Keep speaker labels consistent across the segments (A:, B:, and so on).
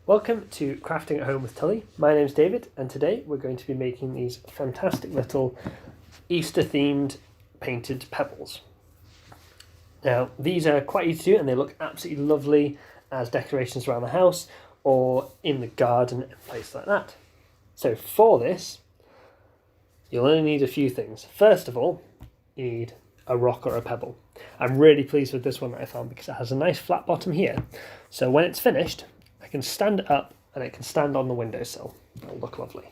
A: Welcome to Crafting at Home with Tully. My name's David, and today we're going to be making these fantastic little Easter-themed painted pebbles. Now, these are quite easy to do, and they look absolutely lovely as decorations around the house or in the garden and places like that. So for this, you'll only need a few things. First of all, you need a rock or a pebble. I'm really pleased with this one that I found because it has a nice flat bottom here. So when it's finished, I can stand it up and it can stand on the windowsill. It'll look lovely.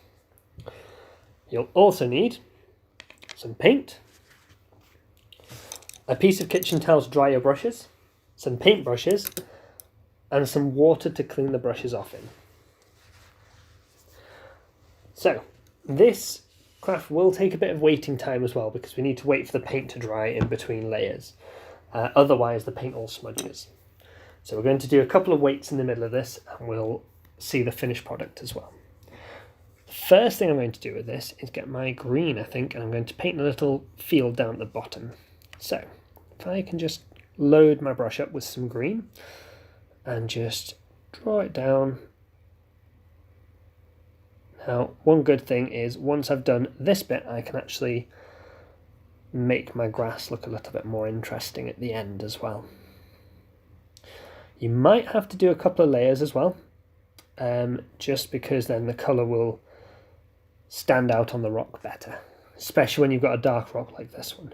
A: You'll also need some paint, a piece of kitchen towel to dry your brushes, some paint brushes, and some water to clean the brushes off in. So this craft will take a bit of waiting time as well because we need to wait for the paint to dry in between layers. Otherwise the paint all smudges. So we're going to do a couple of weights in the middle of this and we'll see the finished product as well. The first thing I'm going to do with this is get my green, I think, and I'm going to paint a little field down at the bottom. So if I can just load my brush up with some green and just draw it down. Now, one good thing is once I've done this bit, I can actually make my grass look a little bit more interesting at the end as well. You might have to do a couple of layers as well, just because then the colour will stand out on the rock better, especially when you've got a dark rock like this one.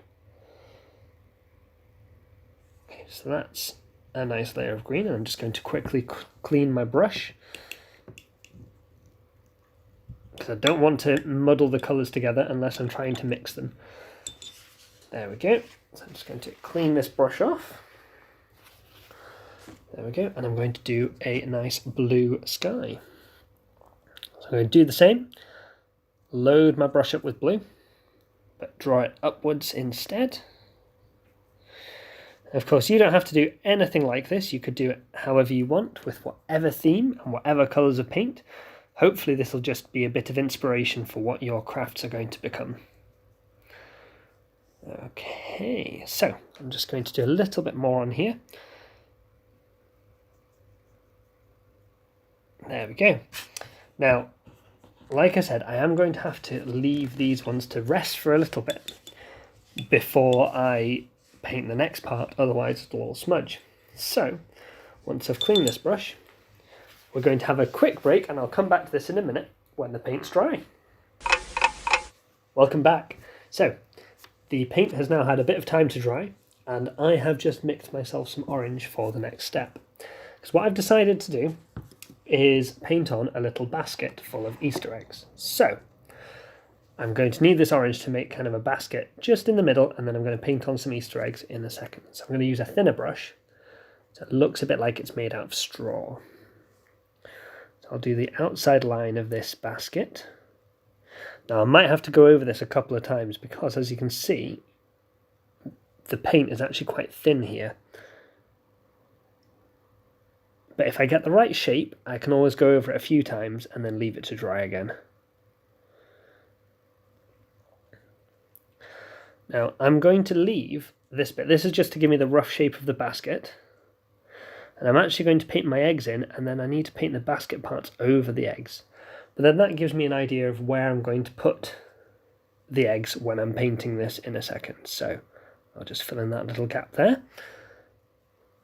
A: Okay, so that's a nice layer of green, and I'm just going to quickly clean my brush because I don't want to muddle the colours together unless I'm trying to mix them. There we go. So I'm just going to clean this brush off. There we go, and I'm going to do a nice blue sky. So I'm going to do the same, load my brush up with blue, but draw it upwards instead. Of course, you don't have to do anything like this. You could do it however you want, with whatever theme and whatever colours of paint. Hopefully this will just be a bit of inspiration for what your crafts are going to become. Okay, so I'm just going to do a little bit more on here. There we go. Now, like I said, I am going to have to leave these ones to rest for a little bit before I paint the next part, otherwise it'll all smudge. So, once I've cleaned this brush, we're going to have a quick break and I'll come back to this in a minute when the paint's dry. Welcome back. So, the paint has now had a bit of time to dry and I have just mixed myself some orange for the next step. Because what I've decided to do is paint on a little basket full of Easter eggs. So I'm going to need this orange to make kind of a basket just in the middle, and then I'm going to paint on some Easter eggs in a second. So I'm going to use a thinner brush so it looks a bit like it's made out of straw. So I'll do the outside line of this basket. Now I might have to go over this a couple of times because, as you can see, the paint is actually quite thin here. But if I get the right shape, I can always go over it a few times and then leave it to dry again. Now, I'm going to leave this bit. This is just to give me the rough shape of the basket. And I'm actually going to paint my eggs in, and then I need to paint the basket parts over the eggs. But then that gives me an idea of where I'm going to put the eggs when I'm painting this in a second. So I'll just fill in that little gap there.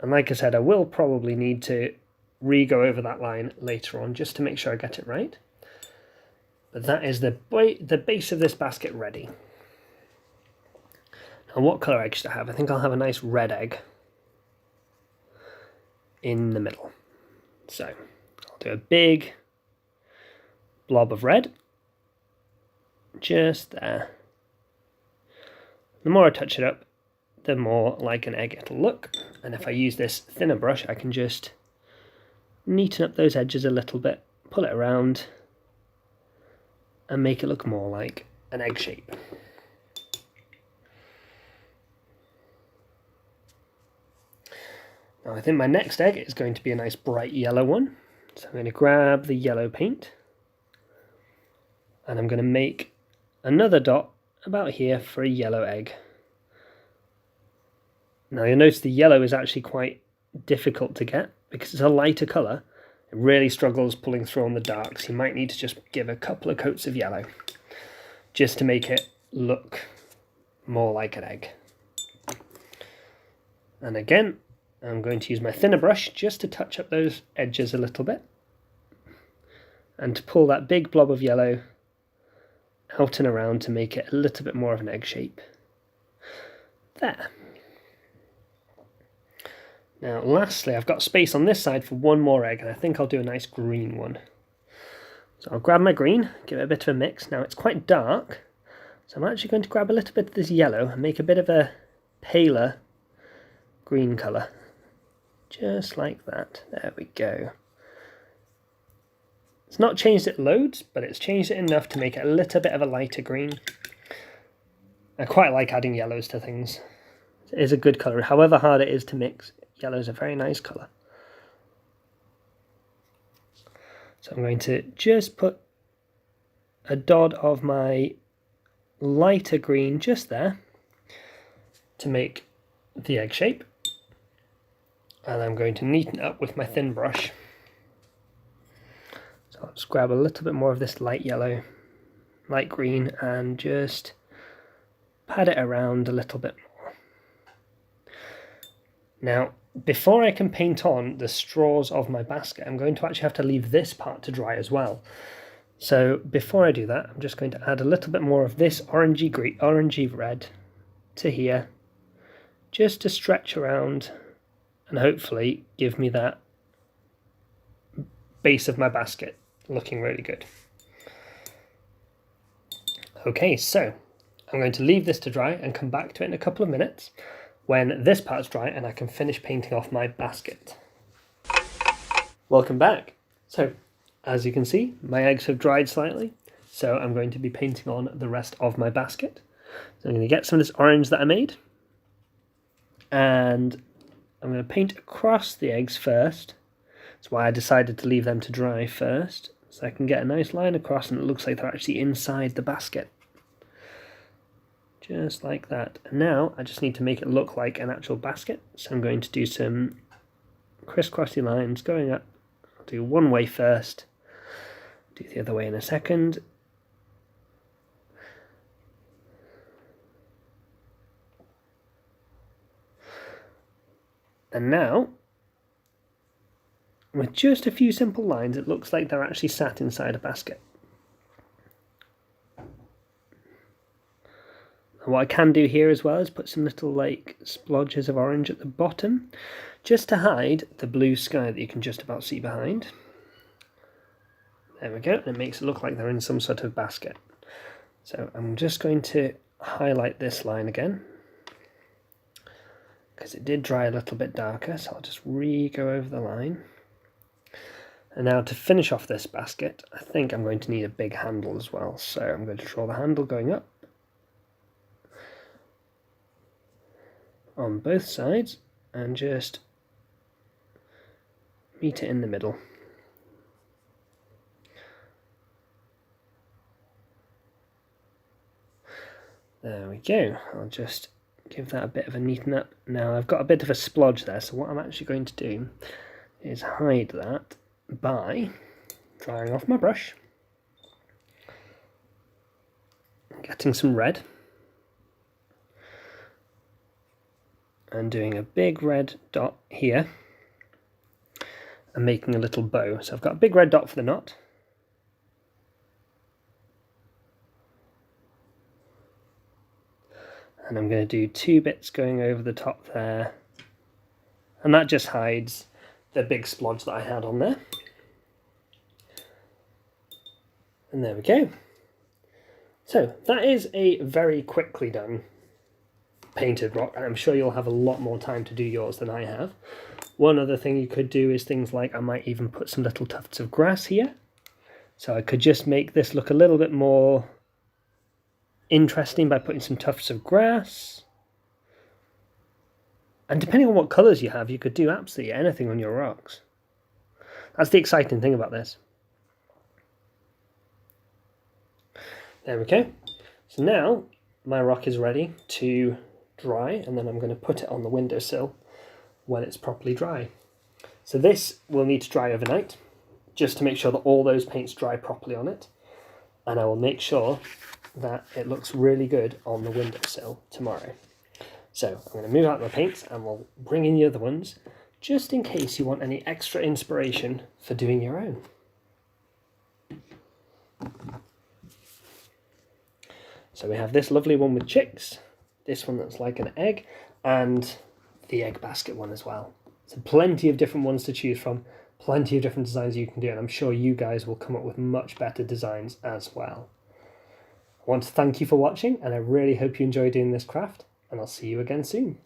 A: And like I said, I will probably need to re-go over that line later on just to make sure I get it right. But that is the base of this basket ready. Now, what colour egg should I have? I think I'll have a nice red egg in the middle. So I'll do a big blob of red just there. The more I touch it up, the more like an egg it'll look. And if I use this thinner brush, I can just neaten up those edges a little bit, pull it around, and make it look more like an egg shape. Now I think my next egg is going to be a nice bright yellow one. So I'm going to grab the yellow paint, and I'm going to make another dot about here for a yellow egg. Now you'll notice the yellow is actually quite difficult to get because it's a lighter colour. It really struggles pulling through on the darks. You might need to just give a couple of coats of yellow just to make it look more like an egg. And again, I'm going to use my thinner brush just to touch up those edges a little bit and to pull that big blob of yellow out and around to make it a little bit more of an egg shape. There. Now lastly, I've got space on this side for one more egg, and I think I'll do a nice green one. So I'll grab my green, give it a bit of a mix. Now it's quite dark, so I'm actually going to grab a little bit of this yellow and make a bit of a paler green colour. Just like that. There we go. It's not changed it loads, but it's changed it enough to make it a little bit of a lighter green. I quite like adding yellows to things. It is a good colour. However hard it is to mix, yellow is a very nice colour. So I'm going to just put a dot of my lighter green just there to make the egg shape. And I'm going to neaten it up with my thin brush. So I'll just grab a little bit more of this light yellow, light green, and just pat it around a little bit more. Now, before I can paint on the straws of my basket, I'm going to actually have to leave this part to dry as well. So before I do that, I'm just going to add a little bit more of this orangey red to here, just to stretch around and hopefully give me that base of my basket looking really good. Okay, so I'm going to leave this to dry and come back to it in a couple of minutes when this part's dry and I can finish painting off my basket. Welcome back. So, as you can see, my eggs have dried slightly, so I'm going to be painting on the rest of my basket. So I'm going to get some of this orange that I made, and I'm going to paint across the eggs first. That's why I decided to leave them to dry first, so I can get a nice line across and it looks like they're actually inside the basket. Just like that. And now I just need to make it look like an actual basket. So I'm going to do some crisscrossy lines going up. I'll do one way first, do the other way in a second. And now, with just a few simple lines, it looks like they're actually sat inside a basket. And what I can do here as well is put some little like splodges of orange at the bottom, just to hide the blue sky that you can just about see behind. There we go, and it makes it look like they're in some sort of basket. So I'm just going to highlight this line again, because it did dry a little bit darker, so I'll just go over the line. And now to finish off this basket, I think I'm going to need a big handle as well. So I'm going to draw the handle going up on both sides and just meet it in the middle. There we go. I'll just give that a bit of a neaten up. Now I've got a bit of a splodge there, so what I'm actually going to do is hide that by drying off my brush, getting some red, and doing a big red dot here, and making a little bow. So I've got a big red dot for the knot, and I'm going to do two bits going over the top there, and that just hides the big splodge that I had on there. And there we go. So that is a very quickly done painted rock, and I'm sure you'll have a lot more time to do yours than I have. One other thing you could do is things like I might even put some little tufts of grass here, so I could just make this look a little bit more interesting by putting some tufts of grass. And depending on what colours you have, you could do absolutely anything on your rocks. That's the exciting thing about this. There we go. So now my rock is ready to dry, and then I'm going to put it on the windowsill when it's properly dry. So this will need to dry overnight. just to make sure that all those paints dry properly on it. And I will make sure that it looks really good on the windowsill tomorrow. So I'm going to move out my paints and we'll bring in the other ones, just in case you want any extra inspiration for doing your own. So we have this lovely one with chicks, this one that's like an egg, and the egg basket one as well. So plenty of different ones to choose from, plenty of different designs you can do, and I'm sure you guys will come up with much better designs as well. I want to thank you for watching, and I really hope you enjoy doing this craft, and I'll see you again soon.